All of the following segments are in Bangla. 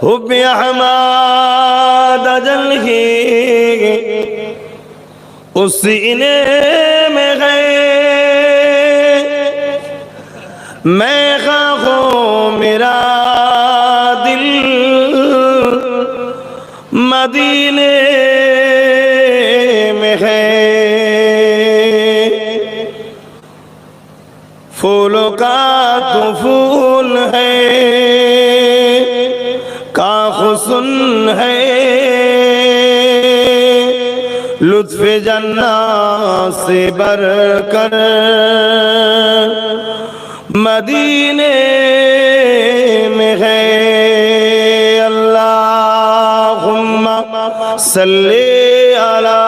हुब्ब अहमद अजल ही उस सीने में है। मैं खाऊं मेरा दिल मदीने में है। फूलों का तो फूल है, का हुस्न है, लुत्फ़े जन्नत से बढ़कर मदीने में है। अल्लाहुम्मा सल्ली अला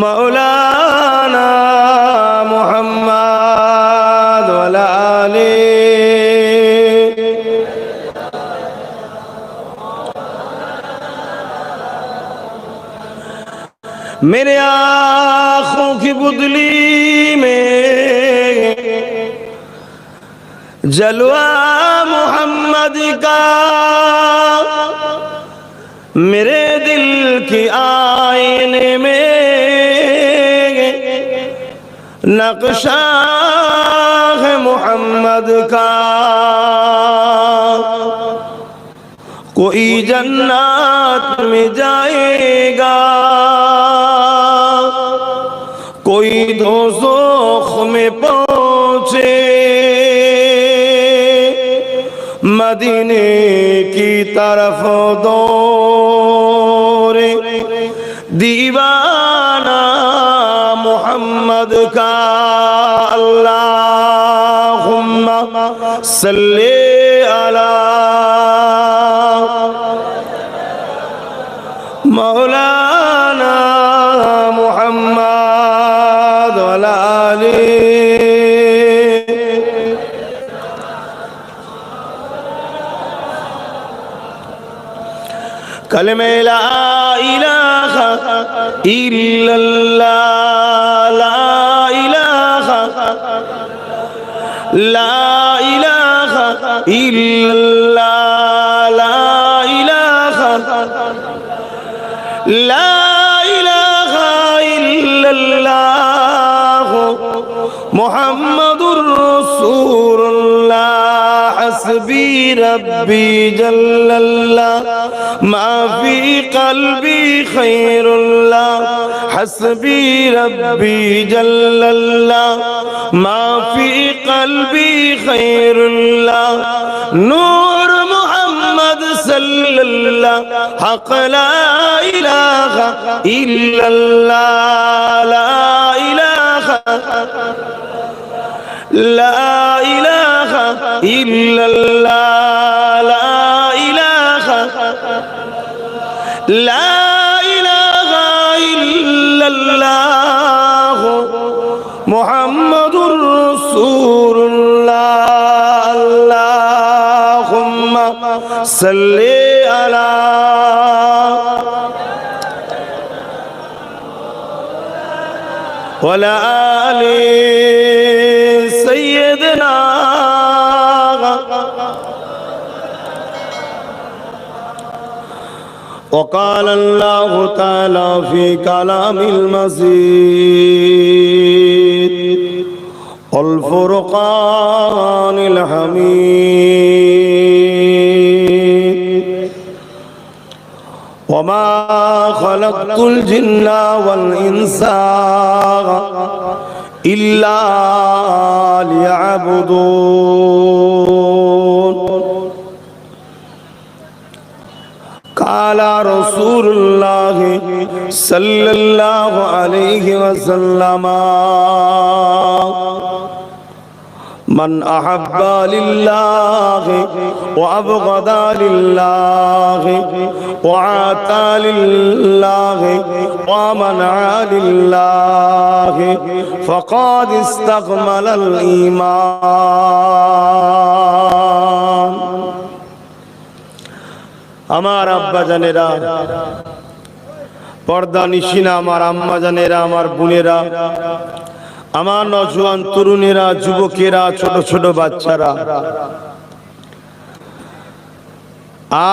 मौलाना मुहम्मद वला आले। मेरे आँखों की बुदली में जलवा मोहम्मद का, मेरे दिल की आईने में नक्शा है मोहम्मद का। कोई जन्नत में जाएगा, कोई दोज़ख में पहुंचे, मदीने की तरफ दौड़े दीवाना मोहम्मद का। अल्लाहुम्मा सल्ली अला मौलाना मुहम्मद वला आले। कलमे ला इलाहा इल्लल्लाह, ला इलाहा इल्लल्लाह, ला इलाहा इल्लल्लाह मुहम्मदुर रसूलुल्लाह। हस्बी रब्बी जल्लल्लाह मा फी क़ल्बी खैरुल्लाह। हस्बी रब्बी जल्लल्लाह मा फी क़ल्बी खैरुल्लाह। नूर मुहम्मद सल्लल्लाह हक़ ला इलाहा इल्लल्लाह, ला इलाहा इल्लल्लाह, ला इलाहा इल्लल्लाह मुहम्मदुर रसूलुल्लाह। अल्लाहुम्मा सल्ली अला वला आले सय्यदना। वक़ाल अल्लाहु तआला फ़ी कलामिल मजीद वल फ़ुरक़ानिल हमीद। वमा ख़लक़तुल जिन्ना वल इंसा इल्ला लियअबुदून। काला रसूलुल्लाह सल्लल्लाहु अलैहि वसल्लम मन अहब्बा लिल्लाहि व अबग़दा लिल्लाहि व आता लिल्लाहि व मना लिल्लाहि फ़क़द इस्तक़मलल ईमान। আমার আব্বা জানেরা, পর্দা নিশিনা আমার আম্মা জানেরা, আমার বোনেরা, আমার নওজোয়ান তরুণেরা, যুবকেরা, ছোট ছোট বাচ্চারা,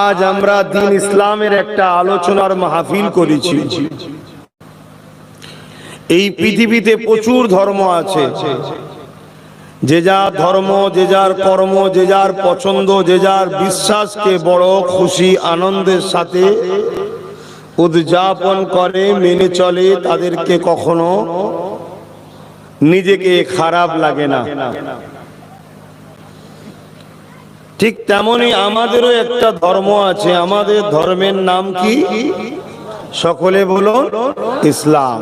আজ আমরা দ্বীন ইসলামের একটা আলোচনার মাহফিল করেছি। এই পৃথিবীতে প্রচুর ধর্ম আছে, যে যার ধর্ম, যে যার কর্ম, যে যার পছন্দ, যে যার বিশ্বাসকে বড় খুশি আনন্দের সাথে উদযাপন করে, মেনে চলে, তাদেরকে কখনো নিজেকে খারাপ লাগে না। ঠিক তেমনি আমাদেরও একটা ধর্ম আছে। আমাদের ধর্মের নাম কি? সকলে বলুন, ইসলাম।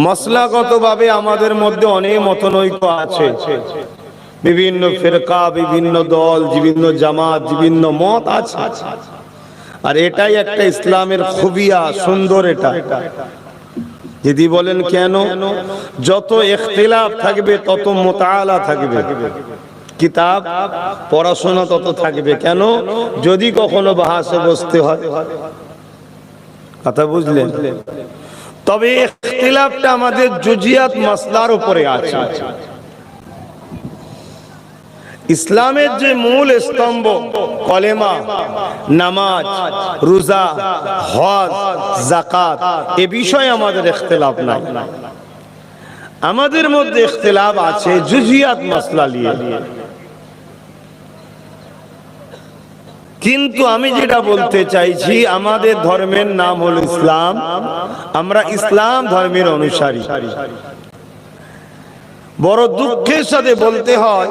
মশলাগতভাবে আমাদের মধ্যে অনেক মতনৈক্য আছে, বিভিন্ন ফিরকা, বিভিন্ন দল, বিভিন্ন জামাত, বিভিন্ন মত আছে। আর এটাই একটা ইসলামের খুবিয়া, সুন্দর। এটা যদি বলেন কেন? যত ইখতিলাফ থাকবে তত মুতাআলা থাকবে, কিতাব পড়াশোনা তত থাকবে। কেন? যদি কখনো বাহাসে বসতে হয়। কথা বুঝলেন? তবে ইখতিলাফটা আমাদের জুজিয়াত মাসলার উপরে আছে। ইসলামের যে মূল স্তম্ভ, কলেমা, নামাজ, রোজা, হজ, যাকাত, এ বিষয়ে আমাদের ইখতিলাফ নাই। আমাদের মধ্যে ইখতিলাফ আছে জুজিয়াত মাসলা নিয়ে। কিন্তু আমি যেটা বলতে চাইছি, আমাদের ধর্মের নাম হলো ইসলাম। আমরা ইসলাম ধর্মের অনুসারী। বড় দুঃখের সাথে বলতে হয়,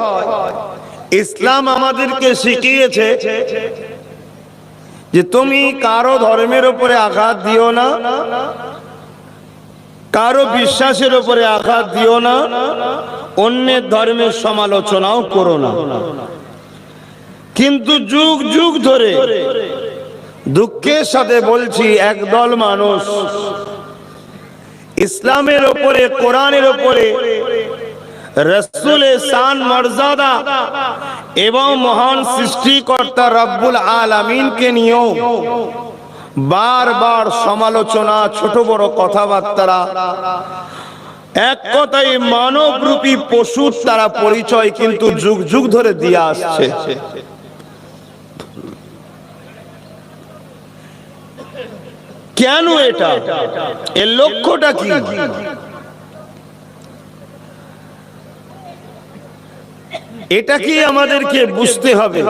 ইসলাম আমাদেরকে শিখিয়েছে যে তুমি কারো ধর্মের উপরে আঘাত দিও না, কারো বিশ্বাসের উপরে আঘাত দিও না, অন্যের ধর্মের সমালোচনাও করো না। কিন্তু যুগ যুগ ধরে দুঃখের সাথে বলছি, একদল মানুষ ইসলামের উপরে, কোরআনের উপরে, রাসূলের শান মর্যাদা এবং মহান সৃষ্টিকর্তা রব্বুল আলামিনকে নিয়েও বারবার সমালোচনা, ছোট বড় কথাবার্তা, এক কথায় মানবরূপী পশুর তারা পরিচয় কিন্তু যুগ যুগ ধরে দিয়ে আসছে। কেন এটা? এর লক্ষ্যটা কি? এটা কি আমাদেরকে বুঝতে হবে।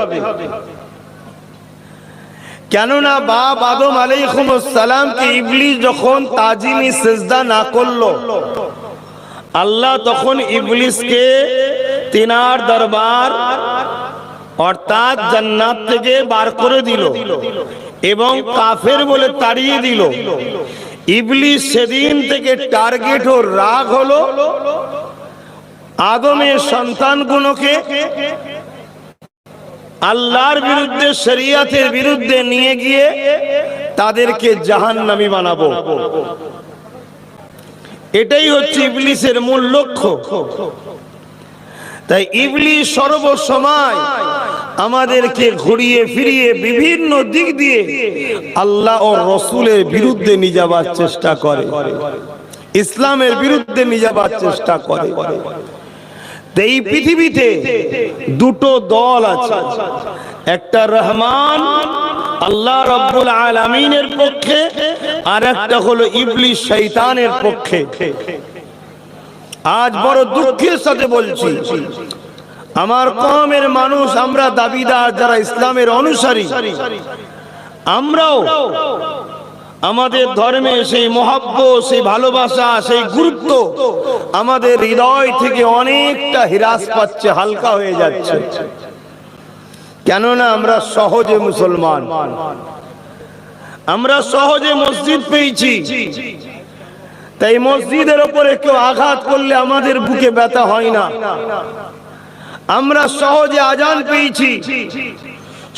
কেননা বাপ আদম আলাইহিস সালামকে ইবলিস যখন তাজিমি সিজদা না করলো, আল্লাহ তখন ইবলিসকে তিনার দরবার অর্থাৎ জান্নাত থেকে বার করে দিল এবং কাফের বলে তাড়িয়ে দিল। ইবলিস সেদিন থেকে টার্গেট ও রাগ হলো আদমের সন্তানগুলোকে আল্লাহর বিরুদ্ধে, শরিয়াতের বিরুদ্ধে নিয়ে গিয়ে তাদেরকে জাহান্নামী বানাবো। এটাই হচ্ছে ইবলিসের মূল লক্ষ্য। তাই ইবলিস সর্বসময় আমাদেরকে ঘুরিয়ে ফিরিয়ে বিভিন্ন দিক দিয়ে আল্লাহ ও রাসূলের বিরুদ্ধে নিয়ে যাবার চেষ্টা করে, ইসলামের বিরুদ্ধে নিয়ে যাবার চেষ্টা করে। এই পৃথিবীতে দুটো দল আছে, একটা রহমান আল্লাহ রাব্বুল আলামিনের পক্ষে, আর একটা হলো ইবলিস শয়তানের পক্ষে। আজ বড় দুঃখের সাথে বলছি, আমার কওমের মানুষ, আমরা দাবিদার যারা ইসলামের অনুসারী, আমরাও আমাদের ধর্মে সেই মহব্বত, সেই ভালোবাসা, সেই গুরুত্ব আমাদের হৃদয় থেকে অনেকটা হ্রাস পাচ্ছে, হালকা হয়ে যাচ্ছে। কেননা আমরা সহজে মুসলমান, আমরা সহজে মসজিদ পেয়েছি। তাই মসজিদের উপরে কেউ আঘাত করলে আমাদের বুকে ব্যথা হয় না। আমরা সহজে আজান পেয়েছি,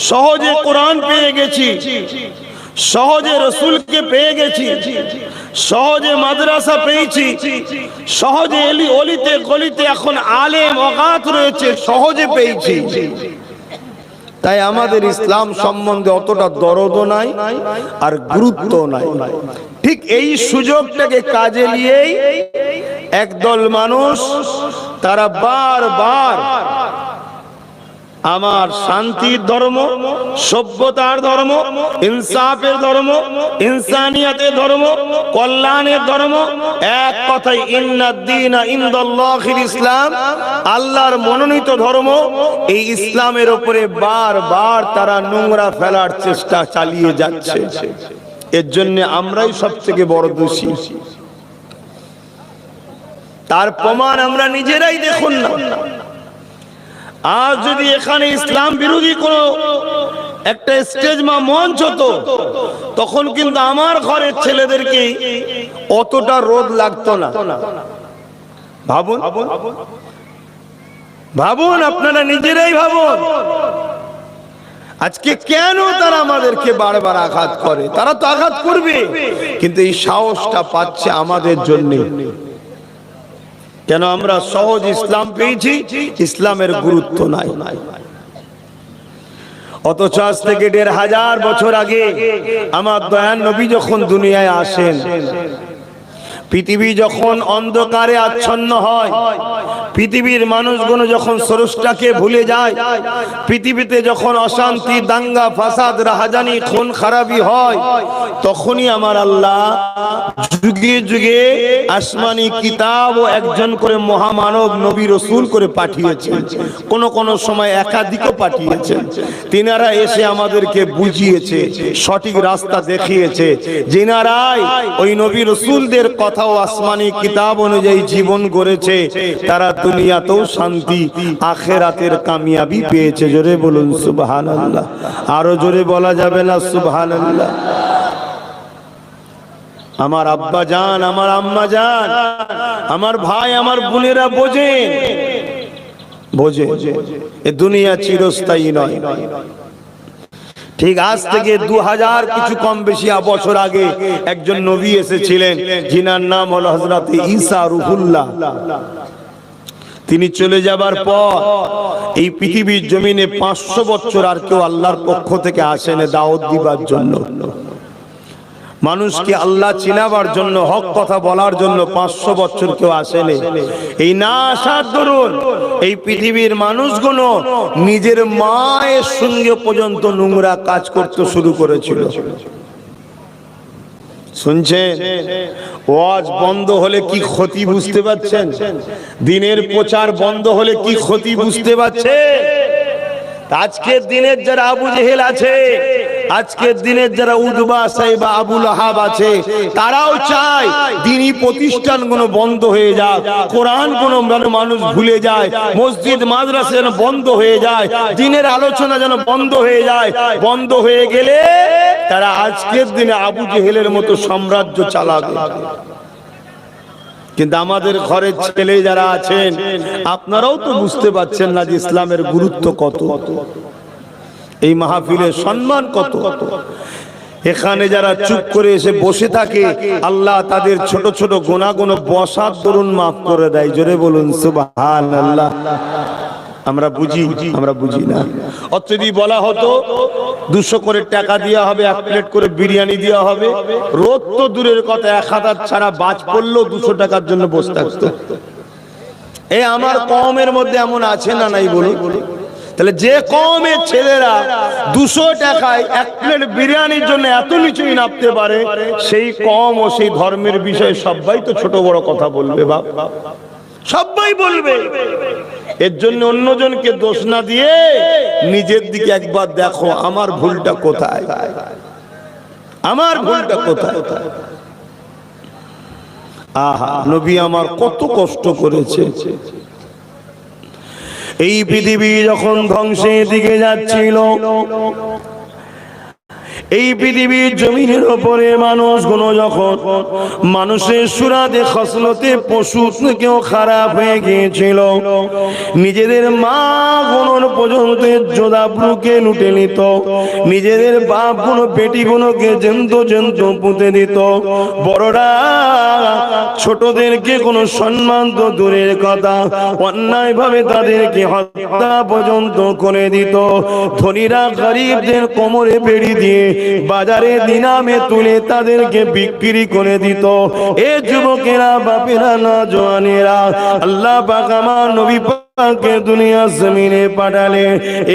সহজে কোরআন পেয়ে গেছি, সহজে রসুলকে পেয়ে গেছি, সহজে মাদ্রাসা পেয়েছি, সহজে অলিতে গলিতে এখন আলেম ওয়াকাত রয়েছে, সহজে পেয়েছি। তাই আমাদের ইসলাম সম্বন্ধে অতটা দরদও নাই আর গুরুত্ব নাই। ঠিক এই সুযোগটাকে কাজে নিয়েই একদল মানুষ তারা বারবার আমার শান্তির ধর্ম, সভ্যতার ধর্ম, ইনসাফের ধর্ম, ইনসানিয়াতের ধর্ম, কল্যাণের ধর্ম, এক কথায় ইন্নাদ-দীনা ইনদাল্লাহিল ইসলাম, আল্লাহর মনোনীত ধর্ম, এই ইসলামের উপরে বারবার তারা নোংরা ফেলার চেষ্টা চালিয়ে যাচ্ছে। এর জন্য আমরাই সবথেকে বড় দোষী। তার প্রমাণ আমরা নিজেরাই দেখুন না। আজ যদি এখানে ইসলাম বিরোধী কোন একটা স্টেজ বা মঞ্চ হতো, তখন কিন্তু আমার ঘরের ছেলেদেরকে অতটা রোদ লাগতো না। ভাবুন ভাবুন, আপনারা নিজেরাই ভাবুন, আজকে কেন তারা আমাদেরকে বারবার আঘাত করে? তারা তো আঘাত করবে, কিন্তু এই সাহসটা পাচ্ছে আমাদের জন্য। কেন? আমরা সহজ ইসলাম পেয়েছি, ইসলামের গুরুত্ব নাই। অথচ আজ থেকে ১৫০০ বছর আগে আমার দয়ার নবী যখন দুনিয়ায় আসেন, পৃথিবী যখন অন্ধকারে আচ্ছন্ন হয়, পৃথিবীর মানুষগুলো যখন স্রষ্টাকে ভুলে যায়, পৃথিবীতে যখন অশান্তি, দাঙ্গা ফাসাদ, রাহাজানি, খুন খারাপি হয়, তখনই আমার আল্লাহ যুগে যুগে আসমানি কিতাব ও একজন করে মহামানব নবী রসুল করে পাঠিয়েছেন। কোন কোন সময় একাধিকও পাঠিয়েছেন। তিনারা এসে আমাদেরকে বুঝিয়েছে, সঠিক রাস্তা দেখিয়েছে। যিনারাই ওই নবী রসুলদের কথা ও আসমানি কিতাব অনুযায়ী জীবন গড়েছে, তারা দুনিয়াতেও শান্তি, আখিরাতের কামিয়াবি পেয়েছে। জোরে বলুন সুবহানাল্লাহ। আরো জোরে বলা যাবে না সুবহানাল্লাহ? আমার আব্বা জান, আমার আম্মা জান, আমার ভাই, আমার বোনেরা বোঝেন, বোঝে এ দুনিয়া চিরস্থায়ী নয়। ঠিক আজ থেকে ২০০০ কিছু কম বেশি বছর আগে একজন নবী এসেছিলেন, যিনার নাম হলো হযরত ঈসা রূহুল্লাহ। তিনি চলে যাবার পর এই পৃথিবীর জমিনে ৫০০ বছর আর কেউ আল্লাহর পক্ষ থেকে আসেনি দাওয়াত দিবার জন্য। মানুষকে আল্লাহ চিনাবার জন্য, হক কথা বলার জন্য ৫০০ বছর কেউ আসেনি। এই না আসার দরুন এই পৃথিবীর মানুষগুলো নিজের মায়ের সঙ্গে পর্যন্ত নোংরা কাজ করতে শুরু করেছিল। শুনছেন? ওয়াজ বন্ধ হলে কি ক্ষতি বুঝতে পারছেন? দিনের প্রচার বন্ধ হলে কি ক্ষতি বুঝতে পারছেন? আজকের দিনের যারা আবু জেহেল আছে, আজকের দিনের যারা উতবা সাইবা আবু লাহাব আছে, তারাও চায় দ্বীনি প্রতিষ্ঠানগুলো বন্ধ হয়ে যাক, কোরআন কোন মানুষ ভুলে যায়, মসজিদ মাদ্রাসা যেন বন্ধ হয়ে যায়, দ্বীনের আলোচনা যেন বন্ধ হয়ে যায়। বন্ধ হয়ে গেলে তারা আজকের দিনে আবু জেহেলের মতো সাম্রাজ্য চালাবে। কিন্তু আমাদের ঘরের ছেলে যারা আছেন, আপনারাও তো বুঝতে পারছেন না যে ইসলামের গুরুত্ব কত, এই মাহফিলের সম্মান কত। এখানে যারা চুপ করে এসে বসে থাকে, আল্লাহ তাদের ছোট ছোট গুনাহগুলো বসার দরুন মাফ করে দেয়। জোরে বলুন সুবহানাল্লাহ। আমরা বুঝি, আমরা বুঝি না। অত যদি বলা হতো ২০০ করে টাকা দেওয়া হবে, ১ প্লেট করে বিরিয়ানি দেওয়া হবে, রোদ তো দূরের কথা, ১০০০ ছাড়া বাজ পড়লেও ২০০ টাকার জন্য বসে থাকতো। এই আমার কওমের মধ্যে এমন আছে না নাই বলুন? তাহলে যে কওমের ছেলেরা ২০০ টাকায় ১ প্লেট বিরিয়ানির জন্য এত নিচুই নামতে পারে, সেই কওম ও সেই ধর্মের বিষয়ে সবাই তো ছোট বড় কথা বলবে, বাপ সবাই বলবে। এর জন্য অন্যজনকে দোষ না দিয়ে নিজের দিকে একবার দেখো, আমার ভুলটা কোথায়, আমার ভুলটা কোথায়। আহা, নবী আমার কত কষ্ট করেছে। এই পৃথিবী যখন ধ্বংসের দিকে যাচ্ছিল, এই পৃথিবীর জমিনের উপরে মানুষগুলো যখন মানুষের সুরাতে খসলতে পশু থেকেও খারাপ হয়ে গিয়েছিল, নিজেদের মা গুলোর পর্যন্ত জোদাবরুকে লুটে নিত, নিজেদের বাপ গুলো বেটি গুলোকে জন্তু জন্তু পুঁতে দিত, বড়রা ছোটদেরকে কোনো সম্মান তো দূরের কথা অন্যায় ভাবে তাদেরকে হত্যা পর্যন্ত করে দিত, ধনীরা গরিবদের কোমরে বেড়ি দিয়ে বাজারে দিনামে তুলে তাদেরকে বিক্রি করে দিত। এ যুবকেরা, বাপেরা, না জওয়ানেরা, আল্লাহ পাক আমার নবী পাককে দুনিয়া জমিনে পাঠালে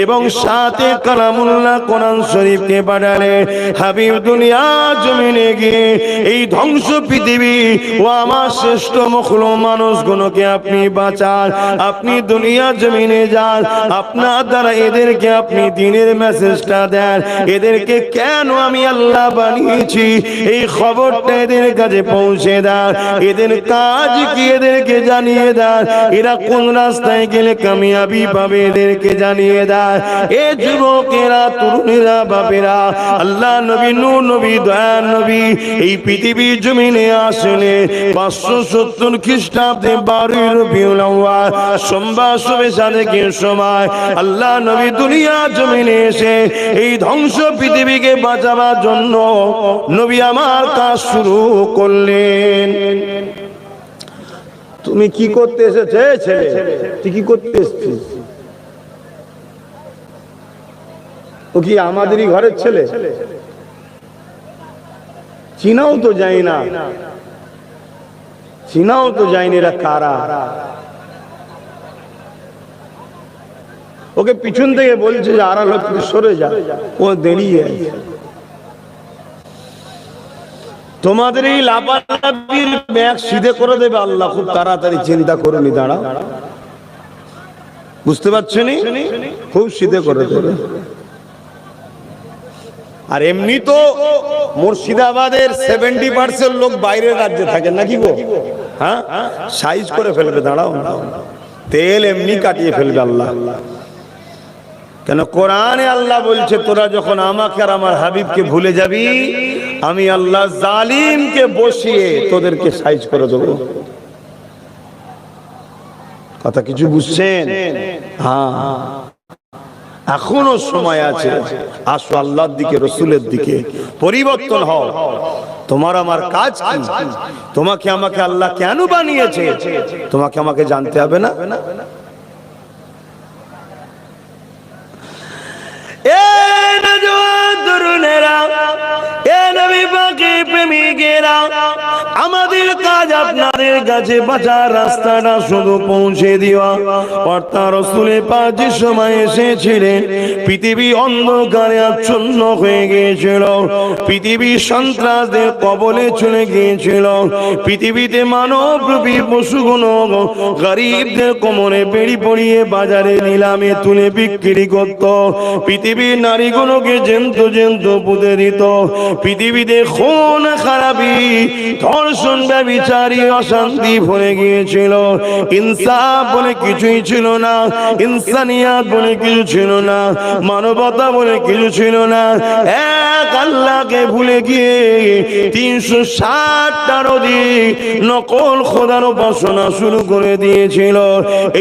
এবং সাথে কালামুল্লাহ কোরআন শরীফকে পাঠালে। হাবিব দুনিয়া জমিনে গিয়ে এই ধ্বংস পৃথিবী ও আমার শ্রেষ্ঠ মখলুক মানুষগুলোকে আপনি বাঁচান, আপনি দুনিয়া জমিনে যান, আপনার দ্বারা এদেরকে আপনি দ্বীনের মেসেজটা দেন, এদেরকে কেন আমি আল্লাহ বানিয়েছি এই খবরটা এদের কাছে পৌঁছে দেন, এদের কাজ কি এদেরকে জানিয়ে দেন, এরা কোন রাস্তায় গেলে কামিয়াবি পাবে এদেরকে জানিয়ে দেয়। এ যুবকেরা, তরুণেরা, বাপেরা, আল্লাহ নবী, নূর নবী, দয়ার নবী এই পৃথিবীর জমিনে আসলে 570 খ্রিস্টাব্দে 12 রবিউল আউয়াল সোমবার শুভে সাদেকের সময় আল্লাহ নবী দুনিয়া জমিনে এসে এই ধ্বংস পৃথিবীকে বাঁচাবার জন্য নবী আমার কাজ শুরু করলেন। তুমি কি করতে এসেছে ছেলে? তুই কি করতে এসেছিস? ও কি আমাদেরই ঘরের ছেলে? চিনাও তো যাই না, চিনাও তো যায়নি এরা কারা। ওকে পিছন থেকে বলছে যে আড়াল হতে সরে যা, ও দাঁড়িয়ে আছে। তোমাদের এই লাপালাপির ব্যাগ সিধে করে দেবে আল্লাহ খুব তাড়াতাড়ি, চিন্তা করুনি, দাঁড়া, বুঝতে পারছেন? খুব সিধে করে দেবে। আর এমনি তো মুর্শিদাবাদের 70% লোক বাইরের রাজ্যে থাকে নাকি গো? হ্যাঁ, সাইজ করে ফেলবে, দাঁড়াও, তেল এমনি কাটিয়ে ফেলবে আল্লাহ। কেন কোরআনে আল্লাহ বলছে তোরা যখন আমাকে আর আমার হাবিবকে ভুলে যাবি, আমি আল্লাহ জালিমকে বসিয়ে তোদেরকে সাইজ করে দেবো। কথা কিছু বুঝছেন? হ্যাঁ, এখনো সময় আছে, আসো আল্লাহর দিকে, রসুলের দিকে, পরিবর্তন হও। তোমার আমার কাজ কি? তোমাকে আমাকে আল্লাহ কেন বানিয়েছে তোমাকে আমাকে জানতে হবে না? আমাদের কাজ আপনাদের কাছে বাঁচার রাস্তাটা শুধু পৌঁছে দেওয়া। অর্থাৎ রাসূলের পাক যে সময় এসেছিলেন পৃথিবী অন্ধকারে আচ্ছন্ন হয়ে গিয়েছিল, পৃথিবী সন্ত্রাসদের কবলে চলে গিয়েছিল, পৃথিবীতে মানব রূপী পশুগুলো গরিবদের কোমরে বেড়ি পরিয়ে বাজারে নিলামে তুলে বিক্রি করত, পৃথিবীর নারীগুলোকে জন্তু জন্তু পুঁতে দিত, পৃথিবীতে খুন খারাপি, ধর্ষণ, ব্যভিচারী, অশান্তি ভরে গিয়েছিল। ইনসাফ বলে কিছুই ছিল না, ইনসানিয়াত বলে কিছু ছিল না, মানবতা বলে কিছু ছিল না। এক আল্লাহকে ভুলে গিয়ে 360টার অধিক নকল খোদার উপাসনা শুরু করে দিয়েছিল।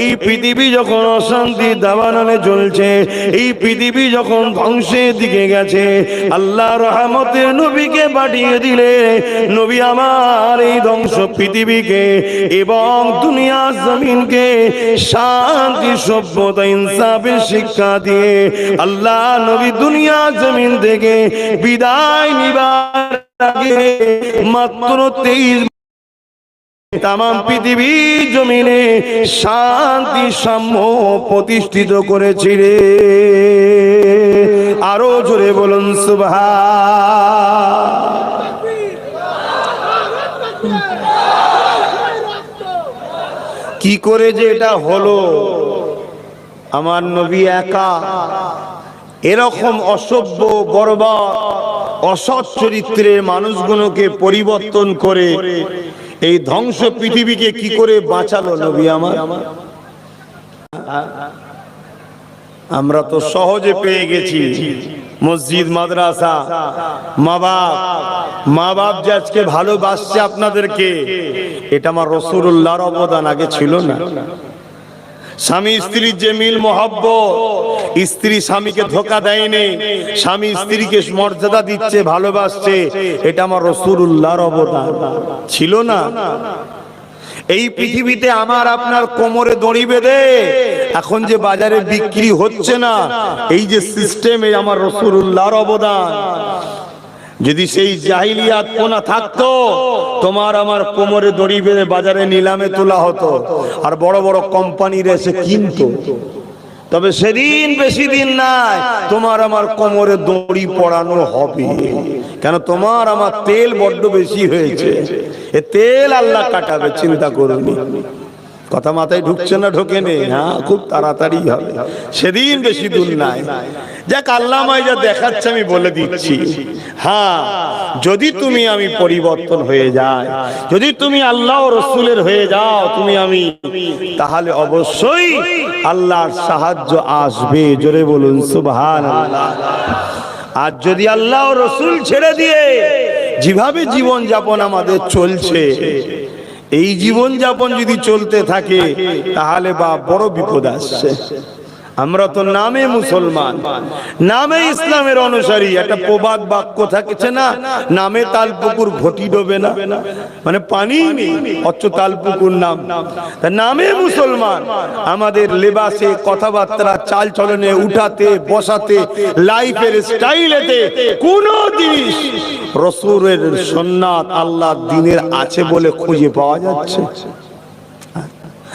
এই পৃথিবী যখন অশান্তি দাবানলে চলছে, এই পৃথিবী যখন ধ্বংসের দিকে গেছে, আল্লাহ রহমতের নবীকে পাঠিয়ে দিলে নবী আমার এই ধ্বংস পৃথিবীকে এবং দুনিয়া জমিনকে শান্তি, সভ্যতা, ইনসাফের শিক্ষা দিয়ে আল্লাহ নবী দুনিয়া জমিন থেকে বিদায় নিবার আগে মাত্র 23 তাম পৃথিবী জমিনে শান্তি সাম্য প্রতিষ্ঠিত করেছিলেন। আরো জোরে বলুন সুবহান। কি করে যে এটা হলো? আমার নবী একা এরকম অসভ্য, বর্বর, অসৎ চরিত্রের মানুষগুলোকে পরিবর্তন করে এই ধ্বংস পৃথিবীকে কি করে বাঁচালো নবী আমার? আমরা তো সহজে পেয়ে গেছি, মসজিদ, মাদ্রাসা, মা বাপ যে আজকে ভালোবাসছে আপনাদেরকে, এটা আমার রাসূলুল্লাহর অবদান, আগে ছিল না। স্বামী স্ত্রীর যে মিল মহব্বত, স্ত্রী স্বামীকে ধোঁকা দেয়নি, স্বামী স্ত্রীকে মর্যাদা দিচ্ছে, ভালোবাসছে, এটা আমার রাসূলুল্লাহর অবদান ছিল না। এই পৃথিবীতে আমার আপনার কোমরে দড়ি বেঁধে এখন যে বাজারে বিক্রি হচ্ছে না, এই যে সিস্টেমে আমার রাসূলুল্লাহর অবদান। যদি সেই জাহিলিয়াত কোনা থাকতো, তোমার আমার কোমরে দড়ি বেঁধে বাজারে নিলামে তোলা হতো, আর বড় বড় কোম্পানিরা এসে কিনতো। তবে সেদিন বেশি দিন নাই, তোমার আমার কোমরে দড়ি পড়ানো হবে। কেন? তোমার আমার তেল বড্ড বেশি হয়েছে, এ তেল আল্লাহ কাটাবে, চিন্তা করুন। কথা মাথায় ঢুকছে না? ঢোকে নেই? হ্যাঁ, খুব তাড়াতাড়ি হবে, সেদিন বেশি দূর নাই। যাক, আল্লাহ আমায় যা দেখাচ্ছে আমি বলে দিচ্ছি। হ্যাঁ, যদি তুমি আমি পরিবর্তন হয়ে যায়, যদি তুমি আল্লাহ ও রাসূলের হয়ে যাও, তুমি আমি, তাহলে অবশ্যই আল্লাহর সাহায্য আসবে। জোরে বলুন সুবহানাল্লাহ। আর যদি আল্লাহ ও রাসূল ছেড়ে দিয়ে যেভাবে জীবন যাপন আমাদের চলছে, এই জীবন যাপন যদি চলতে থাকে, তাহলে বা বড় বিপদ আসছে। আমরা তো নামে মুসলমান, নামে ইসলামের অনুসারী। একটা প্রবাদ বাক্য থাকছে না, নামে তালপুকুর ঘটি ডোবে না, মানে পানি নেই অথচ তালপুকুর নাম। নামে মুসলমান, আমাদের লেবাসে, কথাবার্তা, চাল চলনে, উঠাতে বসাতে, লাইফের স্টাইলেতে কোন জিনিস রাসূলের সুন্নাত আল্লাহর দ্বীনের আছে বলে খুঁজে পাওয়া যাচ্ছে?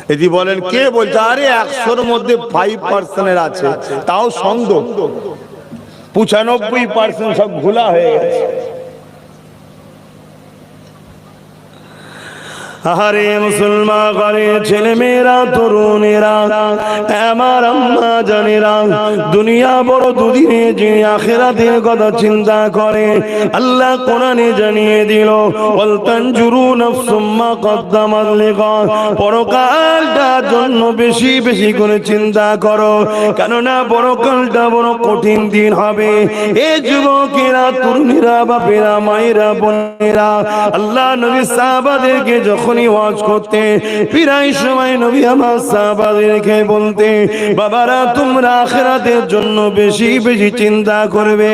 যদি বলেন কে বলছে, আরে 100-র মধ্যে 5% আছে, তাও সন্দেহ। 95% সব ঘোলা হয়ে গেছে। আরে মুসলমান ঘরে ছেলে মেয়েরা, তরুণেরা, আমার আম্মা জানেরা, দুনিয়া বড় দুদিনে, যিনি আখিরাতের কথা চিন্তা করে, আল্লাহ কোরআনে জানিয়ে দিল, ওয়াল তানজুরু নাফসুম মা কদ্দামাত লিগাদ। পরকালটার জন্য বেশি বেশি করে চিন্তা করো, কেননা পরকালটা বড় কঠিন দিন হবে। এ যুবকেরা, তরুণীরা, বাপেরা, মায়েরা, বোনেরা, আল্লাহ নবী সাহাবাদেরকে যখন ওয়াজ করতে প্রায় সময় নবী আমার সাহাবাদেরকে বলতে, বাবারা তোমরা আখিরাতের জন্য বেশি বেশি চিন্তা করবে।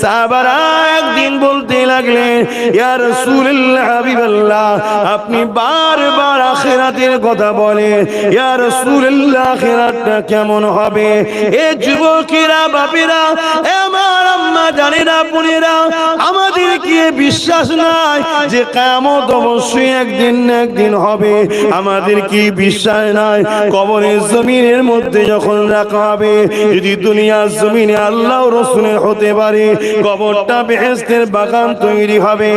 সাহাবারা একদিন বলতে লাগলেন, ইয়া রাসূলুল্লাহ, হাবিবাল্লাহ, আপনি বারবার আখিরাতের কথা বলেন, ইয়া রাসূলুল্লাহ, আখিরাতটা কেমন হবে? এ যুবকেরা, বাপেরা, আমার আম্মা জানেরা, বোনেরা, আমাদের কি বিশ্বাস নাই যে কিয়ামত অবশ্যই একদিন হবে? আমাদের কি বিশ্বাস নাই কবরের জমিনের মধ্যে যখন রাখা হবে, যদি দুনিয়ার জমিনে আল্লাহ ও রাসূলের হতে পারে, কবরটা বেহেশতের বাগান তৈরি হবে।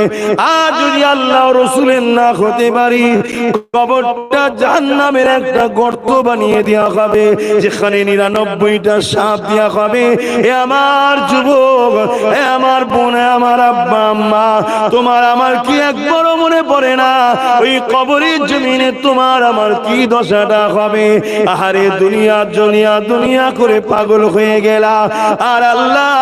আর যদি আল্লাহ ও রাসূলের না হতে পারি, কবরটা জাহান্নামের একটা গর্ত বানিয়ে দেওয়া হবে, যেখানে 99টা সাপ দেওয়া হবে। এ আমার যুবক, এ আমার বোন, আমার আব্বা আম্মা, তোমার আমার কি একবারও মনে পড়ে না ওই কবরের জমিনে তোমার আমার কি দশাটা হবে? আহারে দুনিয়া দুনিয়া দুনিয়া করে পাগল হয়ে গেলা। আর আল্লাহ,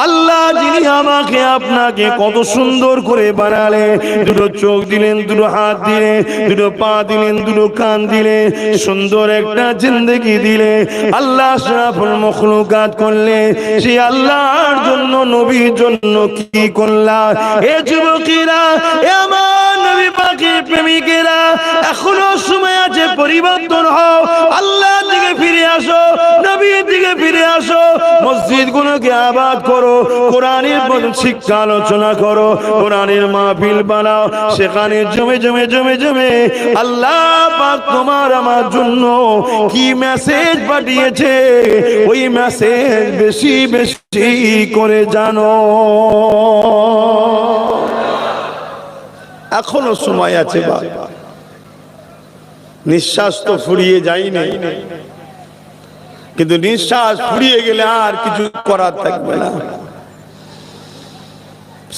আল্লাহ যিনি আমাকে আপনাকে কত সুন্দর করে বানালে, দুটো চোখ দিলেন, দুটো হাত দিলেন, দুটো পা দিলেন, দুটো কান দিলেন, সুন্দর একটা জিন্দেগি দিলে, আল্লাহ আশরাফুল মাখলুকাত করলে, সেই আল্লাহর জন্য, নবীর জন্য কি করলা? এ যুবকেরা, এ আমার নবী পাকের প্রেমিকেরা, এখনো সময় আছে, পরিবর্তন হও, আল্লাহ দিকে ফিরে আসো, নবীর দিকে ফিরে আসো, মসজিদ গুলোকে আবাদ করো, কোরআনের শিক্ষা আলোচনা করো, কোরআনের মাহফিল বানাও, সেখানে জমে জমে জমে জমে আল্লাহ পাক তোমার আমার জন্য কি মেসেজ পাঠিয়েছে, ওই মেসেজ বেশি বেশি করে জানো। এখনো সময় আছে, বাবা, নিঃশ্বাস তো ফুরিয়ে যায়নি, কিন্তু নিঃশ্বাস ফুরিয়ে গেলে আর কিছু করার থাকবে না।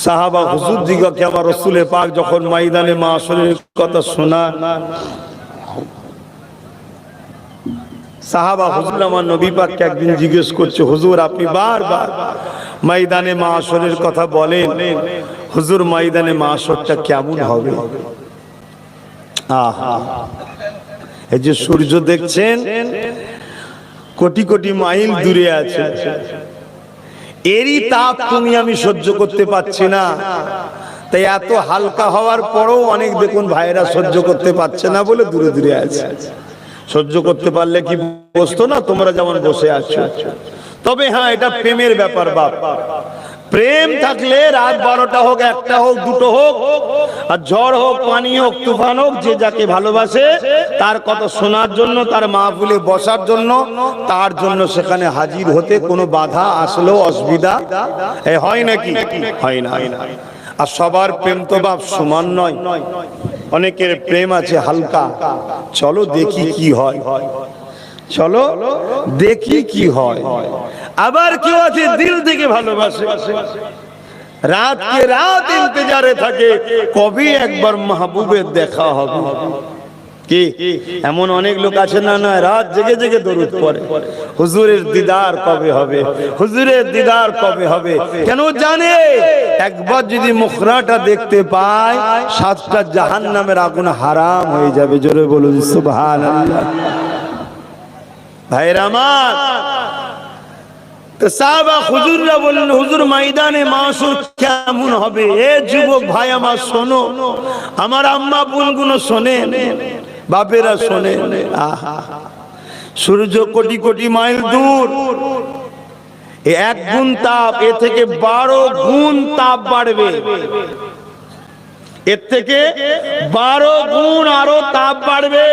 সাহাবা হুজুর দিগকে আমার রাসূল পাক যখন ময়দানে মাশরের কথা শোনা, সাহাবা হুজুর আমার নবী পাককে একদিন জিজ্ঞেস করছে, হুজুর আপনি বারবার ময়দানে মাশরের কথা বলেন, হুজুর ময়দানে মাশরটা কেমন হবে? আহা, এই যে সূর্য দেখছেন কোটি কোটি মাইল দূরে আছে, এরই তাপ তুমি আমি সহ্য করতে পারছি না। তাই এত হালকা হওয়ার পরও অনেক দেখুন ভাইরা সহ্য করতে পারছে না বলে দূরে দূরে আছে। সহ্য করতে পারলে কি বসতো না, তোমরা যেমন বসে আছো। তবে হ্যাঁ, এটা প্রেমের ব্যাপার বাপ। প্রেম থাকলে রাত 12টা হোক, 1টা হোক, 2টো হোক, আর ঝড় হোক, পানি হোক, তুফান হোক, যে যাকে ভালোবাসে তার কথা শোনার জন্য, তার মাহফিলে বসার জন্য, তার জন্য সেখানে হাজির হতে কোনো বাধা আসলেও অসুবিধা হয় নাকি? হয় না। আর সবার প্রেম তো বাপ সমান নয়, অনেকের প্রেম আছে হালকা। চলো দেখি কি হয়, চলো দেখি কি হয়। আবার কেউ আছে দিল থেকে ভালোবাসে, রাত কে রাত ইন্তজারে থাকে কবে একবার মাহবুবের দেখা হবে। কি এমন অনেক লোক আছে না, না রাত জেগে জেগে দরুদ পড়ে, হুজুরের দিদার কবে হবে, হুজুরের দিদার কবে হবে। কেন জানে একবার যদি মুখরাটা দেখতে পায় 7টা জাহান্নামের আগুন হারাম হয়ে যাবে। জোরে বলুন সুবহানাল্লাহ। ভাইরা আমার, তো সাহাবা হুজুররা বললেন, হুজুর ময়দানে মাশর কেমন হবে? এ যুবক ভাই আমার শোনো, আমার আম্মা বোনগুলো শোনেন, বাপেরা শোনেন। আহা, সূর্য কোটি কোটি মাইল দূর, 1 গুণ তাপ, এ থেকে 12 গুণ তাপ বাড়বে, এর থেকে 12 গুণ আরো তাপ বাড়বে।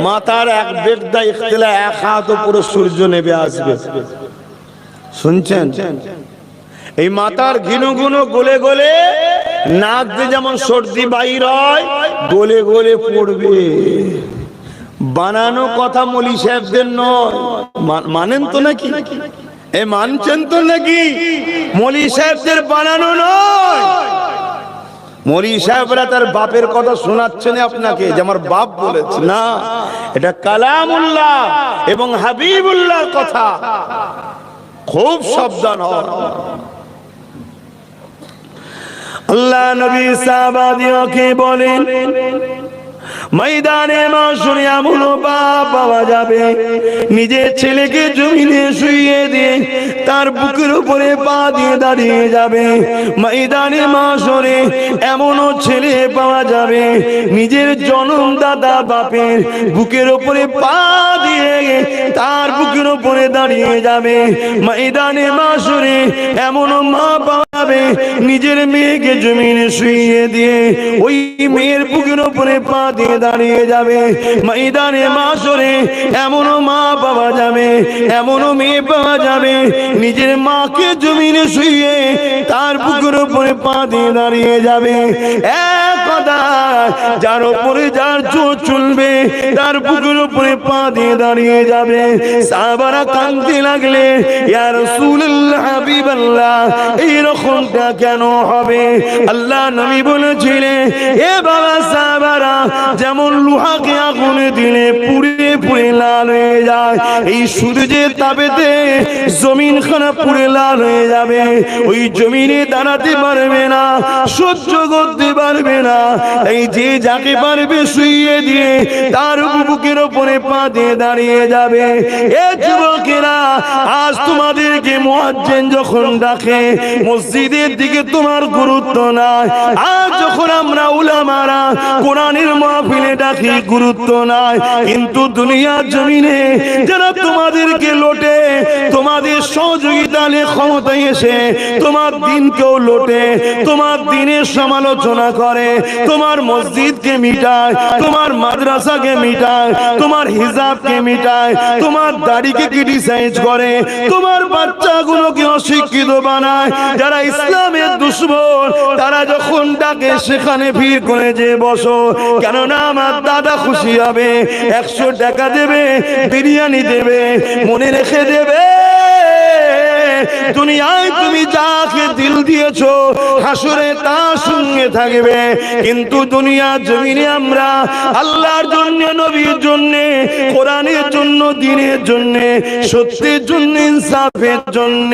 মাথার এক বেগদা ইখতিলা 1 হাত পুরো সূর্য নেমে আসবে। শুনছেন? এই মাথার ঘিনু ঘিনু গলে গলে নাক দিয়ে যেমন সর্দি বাইর হয়, গলে গলে পড়বে। বানানো কথা মলি সাহেবদের নয়, মানেন তো নাকি? এ মানছেন তো নাকি? মলি সাহেবদের বানানো নয়। মলি সাহেবরা তার বাপের কথা শোনাচ্ছেন আপনাকে যে আমার বাপ বলেছে, না, এটা কালামুল্লাহ এবং হাবিবুল্লাহর কথা। খুব সাবধান হও। আল্লাহ নবী সাহাবাদিওকে বলেন, ময়দানে মাশরে এমন বাপ পাওয়া যাবে নিজের ছেলেকে জমিনে শুইয়ে দিয়ে তার বুকের উপরে পা দিয়ে দাঁড়িয়ে যাবে। ময়দানে মাশরে এমনও ছেলে পাওয়া যাবে নিজের জন্মদাতা বাপের বুকের উপরে পা দিয়ে তার বুকের উপরে দাঁড়িয়ে যাবে। ময়দানে মাশরে এমনও মা পাওয়া যাবে নিজের মেয়েকে জমিনে শুইয়ে দিয়ে ওই মেয়ের বুকের উপরে পা দিয়ে দাঁড়িয়ে যাবে। ময়দানে মাশরে এমনও মা পাওয়া যাবে, এমনও মেয়ে পাওয়া যাবে নিজের মাকে জমিনে শুইয়ে তার বুকের উপরে পা দিয়ে দাঁড়িয়ে যাবে। এক কথা, যার উপরে যার জোর চলবে তার বুকের উপরে পা দিয়ে দাঁড়িয়ে যাবে। সাহাবারা কাঁদতে লাগলে, ইয়া রাসূলুল্লাহ, হাবিবাল্লাহ, এইরকমটা কেন হবে? আল্লাহ নবী বলেছিলেন, এ বাবা সাহাবারা, যেমন লোহাকে আগুনে দিলে পুড়ে পুড়ে লাল হয়ে যায়, এই সূর্যের তাপেতে জমিন খানা পুড়ে লাল হয়ে যাবে, ওই জমিনে দাঁড়াতে পারবে না, সহ্য করতে পারবে না। এই যে যাকে পারবে শুইয়ে দিয়ে তার বুকের উপরে পা দিয়ে দাঁড়িয়ে যাবে। এ যুবকেরা, আজ তোমাদেরকে মুয়াজ্জিন যখন ডাকে মসজিদের দিকে তোমার গুরুত্ব নাই। আজ যখন আমরা উলামারা কোরআনের মাহফিলে ডাকি গুরুত্ব নাই, কিন্তু দুনিয়ার জমিনে যারা তোমাদেরকে লোটে, তোমাদের সহযোগিতা নিয়ে ক্ষমতায় এসে তোমার দিনকেও লোটে, তোমার দিনের সমালোচনা করে, তোমার মসজিদকে মিটায়, তোমার মাদ্রাসাকে মিটায়, তোমার হিজাবকে মিটায়, তোমার দাড়িকে ক্রিটিসাইজ করে, তোমার বাচ্চাগুলোকে অশিক্ষিত বানায়। যারা ইসলামের দুশমন, তারা যখন ডাকে সেখানে ভিড় করে যে বসো, কেননা আমার দাদা খুশি হবে, 100 টাকা দেবে, বিরিয়ানি দেবে, মনে রেখে দেবে দুনিয়ায় তুমি যাকে দিল দিয়েছো হাসরে তার সঙ্গে থাকবে, কিন্তু দুনিয়া জমিনে আমরা আল্লাহর জন্য, নবীর জন্য, কোরআনের জন্য, দ্বীনের জন্য, সত্যের জন্য, ইনসাফের জন্য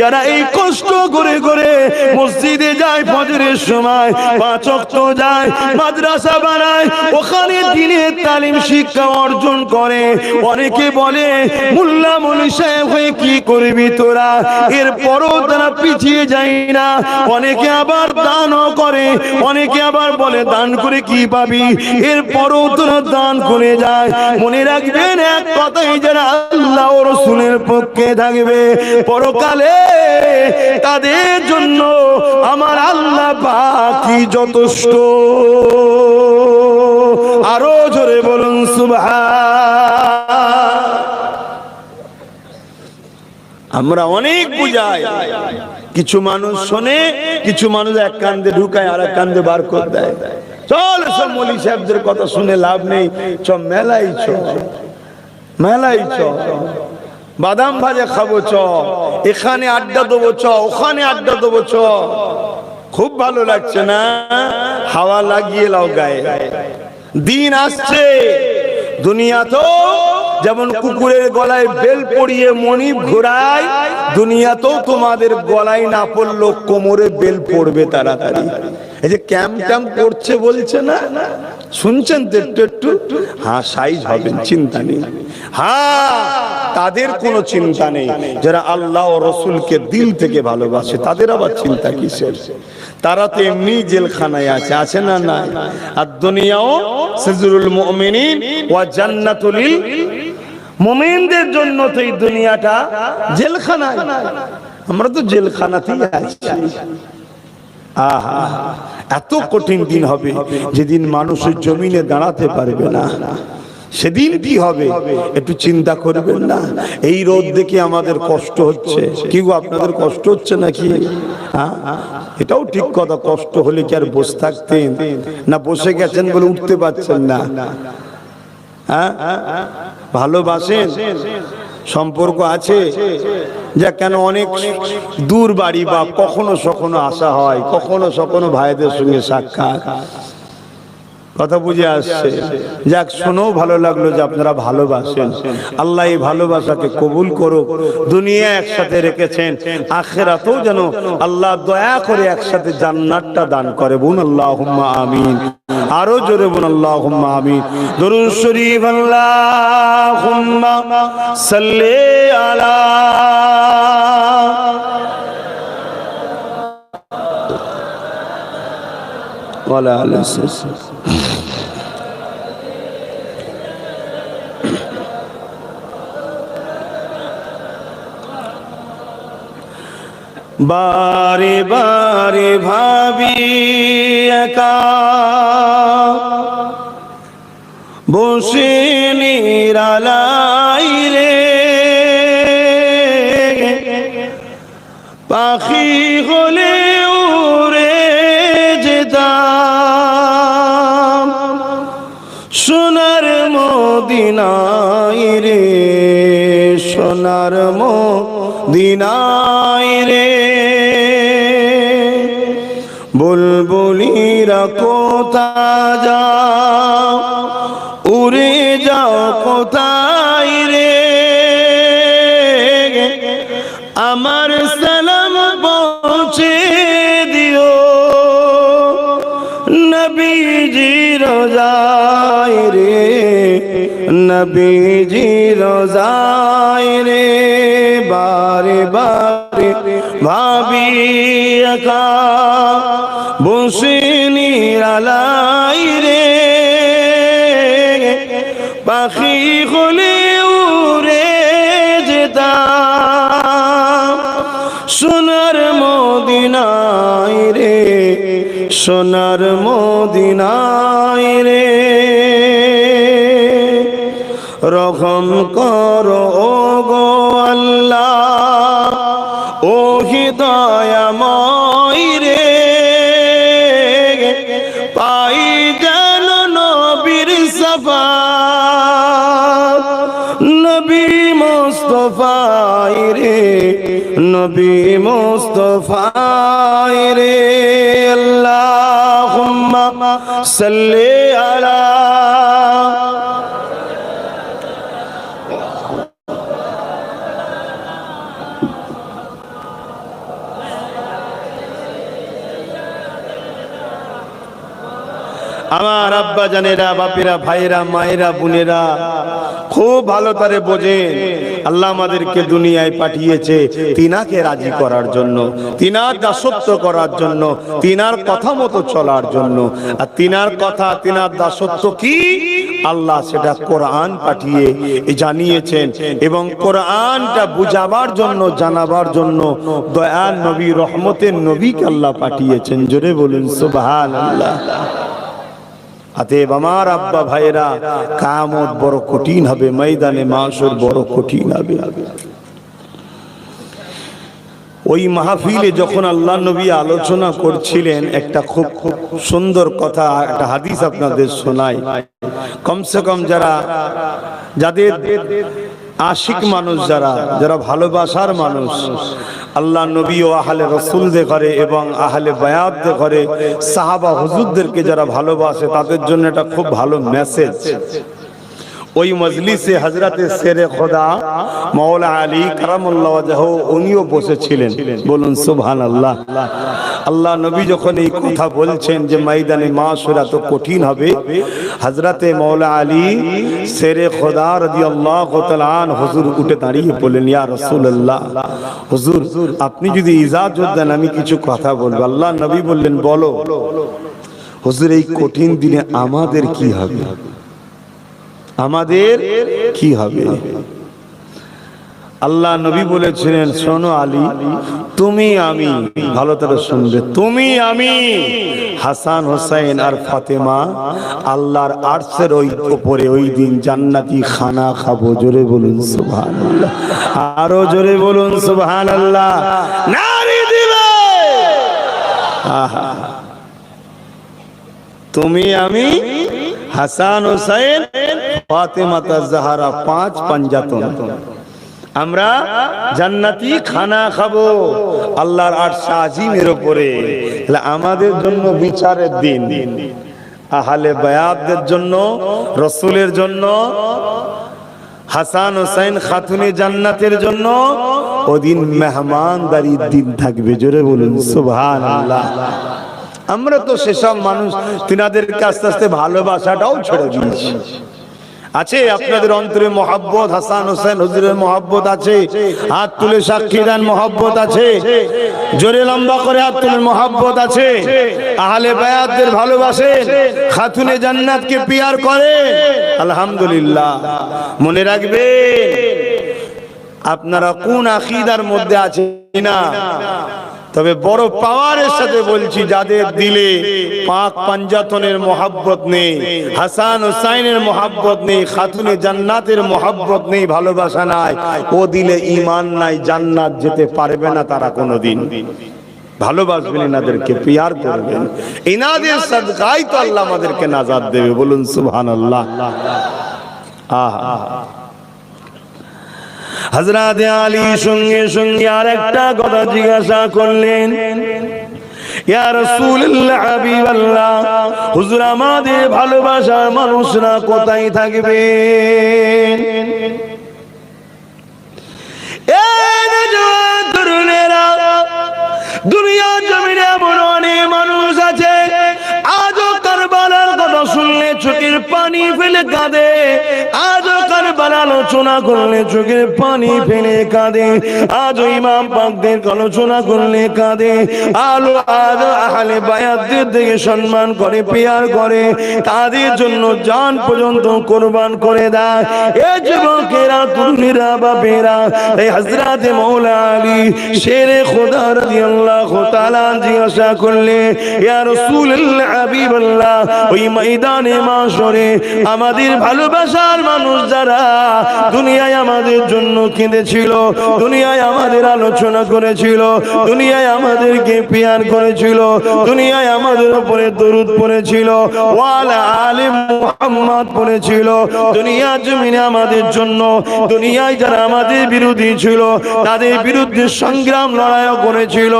যারা এই কষ্ট করে করে মসজিদে যায়, ফজরের সময় 5 ওয়াক্ত যায়, মাদ্রাসা বানায়, ওখানে দ্বীনের তালিম শিক্ষা অর্জন করে, অনেকে বলে মোল্লা মৌলভী সাহেব হয়ে কি করবি তোরা, এরপরও তারা পিছিয়ে যায় না। অনেকে আবার দানও করে, অনেকে আবার বলে দান করে কি পাবি, এরপরও তারা দান করে যায়। মনে রাখবেন এক কথাই, যারা আল্লাহ ও রাসূলের পক্ষে থাকবে পরকালে তাদের জন্য আমার আল্লাহ পাকই যথেষ্ট। আরো জোরে বলুন সুবহান। আমরা অনেক বুঝাই, কিছু মানুষ শোনে, কিছু মানুষ এক কান্দে ঢুকায় আর এক কান্দে বার করে দেয়। চল সব মৌলভী সাহেবদের কথা শুনে লাভ নেই, চ মেলাই চ, মেলাই চ, বাদাম ভাজা খাবো চ, এখানে আড্ডা দেবো চ, ওখানে আড্ডা দেবো চ। খুব ভালো লাগছে না? হাওয়া লাগিয়ে লাও গায়ে। দিন আসছে, দুনিয়া তো যেমন কুকুরের গলায় বেল পরিয়ে মনিব ঘোরায়, দুনিয়া তো তোমাদের গলায় না পড়লো কোমরে বেল পড়বে তাড়াতাড়ি। এই যে ক্যাম্প ট্যাম্প করছে বলছে না, শুনছেন তো একটু একটু? হ্যাঁ, সাইজ হবেন, চিন্তা নেই। হ্যাঁ, তাদের কোনো চিন্তা নেই। যারা আল্লাহ ও রসুলকে দিল থেকে ভালোবাসে তাদের আবার চিন্তা কিসের? তারা তো এমনি জেলখানায় আছে, আছে না? না। আর দুনিয়াও সিজরুল মুমিনিন ওয়া জান্নাতুল মুমিনদের জন্য তো এই দুনিয়াটা জেলখানা। আমরা তো জেলখানাতেই আছি। আহা, এত কঠিন দিন হবে যেদিন মানুষের জমিনে দাঁড়াতে পারবে না। সেদিন কি হবে একটু চিন্তা করবেন না? এই রোদ দেখে আমাদের কষ্ট হচ্ছে, কি গো আপনাদের কষ্ট হচ্ছে নাকি? এটাও ঠিক কথা, কষ্ট হলে কি আর বসে থাকতেন? না বসে গেছেন বলে উঠতে পারছেন না? ভালোবাসেন, সম্পর্ক আছে, যা কেন অনেক দূর বাড়ি বা কখনো সখনো আসা হয়, কখনো সখনো ভাইদের সঙ্গে সাক্ষাৎ, কথা বুঝে আসছে। যাক, শোনেও ভালো লাগলো যে আপনারা ভালোবাসেন। আল্লাহ এই ভালোবাসাকে কবুল করুক। দুনিয়া একসাথে রেখেছেন, আখিরাতেও যেন আল্লাহ দয়া করে একসাথে জান্নাতটা দান করে। বলুন আল্লাহুম্মা আমিন। আরো জোরে বলুন আল্লাহুম্মা আমিন। দরুদ শরীফ আল্লাহুম্মা সাল্লি আলা ওয়ালা আলিহি। বারে বারে ভাবি একা বসে নিরালাই রে, পাখি হলে উড়ে যেতাম সোনার মদিনায় রে, সোনার মদিনায় রে। বুলবুলিরা কোথা যাও, উড়ে যাও কোথায় রে, আমার সালাম পৌঁছে দিও নবীজি রোজায় রে, নবীজি রোজায় রে। বারে বারে ভাবি একা বসে নিরালাই রে, পাখি হলে উড়ে যেতাম সোনার মদিনায় রে, সোনার মদিনায় রে। রহম করো গো আল্লাহ, ও দয়াময় রে, পাই যেন নবীর শাফাত, নবী মুস্তাফায় রে, নবী মুস্তাফায় রে, আল্লাহুম্মা সাল্লি আলা। আমার আব্বা জানেরা, বাপেরা, ভাইরা, মায়েরা, বোনেরা খুব ভালো করে বোঝেন, আল্লাহ আমাদেরকে দুনিয়ায় পাঠিয়েছে তিনাকে রাজি করার জন্য, তিনার দাসত্ব করার জন্য, তিনার কথা মতো চলার জন্য। আর তিনার কথা, তিনার দাসত্ব কি, আল্লাহ সেটা কোরআন পাঠিয়ে জানিয়েছেন, এবং কোরআনটা বুঝাবার জন্য, জানাবার জন্য দয়াল নবী, রহমতের নবীকে আল্লাহ পাঠিয়েছেন। জোরে বলুন সুবহানাল্লাহ। অতএব আমার আব্বা ভাইরা, কিয়ামত বড় কঠিন হবে, ময়দানে মাশর বড় কঠিন হবে। ওই মাহফিলে যখন আল্লাহ নবী আলোচনা করছিলেন, একটা খুব সুন্দর কথা, একটা হাদিস আপনাদের শোনাই। কমসে কম যাদের আশিক মানুষ, যারা ভালোবাসার মানুষ, আল্লাহ নবী ও আহলে রাসূলদের ঘরে এবং আহলে বায়াতদের ঘরে সাহাবা হুজুরদেরকে যারা ভালোবাসে, তাদের জন্য এটা খুব ভালো মেসেজ। ওই মজলিসে হযরতে শেরে খোদা মাওলা আলী কারামাল্লাহু ওয়াজহু উনিও বসেছিলেন। বলুন সুবহানাল্লাহ। আল্লাহ নবী যখন এই কথা বলছেন যে ময়দানে মাশর এত কঠিন হবে, হযরতে মাওলা আলী শেরে খোদা রাদিয়াল্লাহু তাআলা আনহু হুজুর উঠে দাঁড়িয়ে বললেন, ইয়া রাসূলুল্লাহ, হুজুর আপনি যদি ইজাজত দেন আমি কিছু কথা বলবো। আল্লাহ নবী বললেন, বলো। হুজুর এই কঠিন দিনে আমাদের কি হবে, আমাদের কি হবে? আল্লাহ নবী বলেছিলেন, শোনো আলী, তুমি আমি, ভালো করে শুনবে, তুমি আমি, হাসান হোসেন আর ফাতেমা আল্লাহর আরশের ওই উপরে ওই দিন জান্নাতি খানা খাবো। জোরে বলুন সুবহানাল্লাহ, আরো জোরে বলুন সুবহানাল্লাহ, নারী দিবে। আহা, তুমি আমি, হাসান হোসেন, ফাতেমা জাহরা, 5 পাঞ্জাতন, আমরা জান্নাতি খানা খাবো আল্লাহর আরশ আজিমের উপরে। আমাদের জন্য বিচারের দিন, আহলে বায়াতদের জন্য, রাসূলের জন্য, হাসান হোসেন খাতুনে জান্নাতের জন্য ওদিন মেহমানদারির দিন থাকবে। জোরে বলুন সুবহানাল্লাহ। আমরা তো সেসব মানুষ, তিনাদেরকে আস্তে আস্তে ভালোবাসাটাও ছেড়ে দিয়েছি। আছে আপনাদের অন্তরে মহব্বত, হাসান হোসেন হুজুরের মহব্বত আছে? হাত তুলে সাক্ষী দেন মহব্বত আছে? জোরে লম্বা করে হাত তুলে মহব্বত আছে? আহলে বায়াতদের ভালোবাসেন, খাতুনে জান্নাতকে পিয়ার করে? আলহামদুলিল্লাহ। মনে রাখবেন আপনারা কোন আকীদার মধ্যে আছেন না, তবে বড় পাওয়ারের সাথে বলছি, যাদের দিলে পাক পাঞ্জাতনের মহব্বত নেই, হাসান হুসাইনের মহব্বত নেই, খাতুনে জান্নাতের মহব্বত নেই, ভালোবাসা নাই, ও দিলে ঈমান নাই, জান্নাত যেতে পারবে না তারা কোনোদিন। ভালোবাসবেন, এনাদেরকে পিয়ার করবেন, এনাদের সাদকায় তো আল্লাহ আমাদেরকে নাজাত দেবে। বলুন সুবহানাল্লাহ। আহা, হযরত আলী সঙ্গে সঙ্গে আরেকটা কথা জিজ্ঞাসা করলেন, ইয়া রাসূলুল্লাহ, হাবিবাল্লাহ, হুজুর আমাদের ভালোবাসার মানুষরা কোথায় থাকবেন? এই নওজোয়ান তরুণেরা, দুনিয়া জমিনে এমন অনেক মানুষ আছে আজও কারবালার কথা শুনলে চোখের পানি ফেলে কাঁদে, আজও কারবালার আলোচনা করলে চোখের পানি ফেলে কাঁদে, আজও ইমাম পাকদের আলোচনা করলে কাঁদে, আহলে বায়াতদের দিকে সম্মান করে, পিয়ার করে, তাদের জন্য জান পর্যন্ত কোরবান করে দেয়। এই যুবকেরা, তরুণেরা, বাপেরা, এই হযরত মাওলা আলী শেরে খোদা রাদিয়াল্লাহু তাআলা জিজ্ঞাসা করলে, ইয়া রাসূলুল্লাহ, হাবিবাল্লাহ, ওই ময়দানে মাশরে আমাদের ভালোবাসার মানুষ যারা দুনিয়ায় আমাদের জন্য কেঁদেছিল, দুনিয়ায় আমাদের আলোচনা করেছিল, দুনিয়ায় আমাদেরকে পিয়ার করেছিল, দুনিয়ায় আমাদের উপরে দরুদ পড়েছিল, ওয়ালা আলে মুহাম্মদ পড়েছিল, দুনিয়া জমিনে আমাদের জন্য দুনিয়ায় যারা আমাদের বিরোধী ছিল তাদের বিরুদ্ধে সংগ্রাম লড়াইও করেছিল।